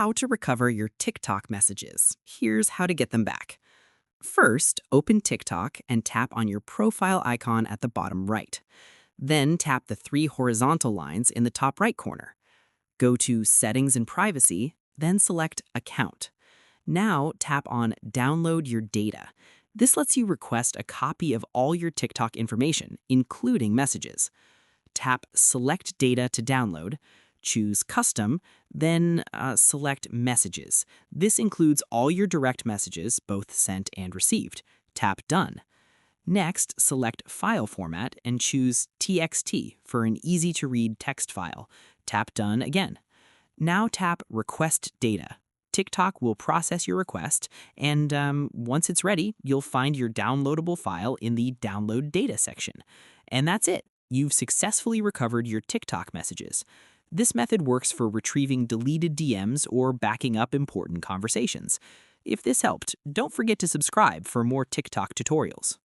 How to recover your TikTok messages. Here's how to get them back. First, open TikTok and tap on your profile icon at the bottom right. Then tap the three horizontal lines in the top right corner. Go to Settings and Privacy, then select Account. Now tap on Download Your Data. This lets you request a copy of all your TikTok information, including messages. Tap Select Data to download, choose Custom, then select Messages. This includes all your direct messages, both sent and received. Tap Done. Next, select File Format and choose TXT for an easy-to-read text file. Tap Done again. Now tap Request Data. TikTok will process your request, and once it's ready, you'll find your downloadable file in the Download Data section. And that's it. You've successfully recovered your TikTok messages. This method works for retrieving deleted DMs or backing up important conversations. If this helped, don't forget to subscribe for more TikTok tutorials.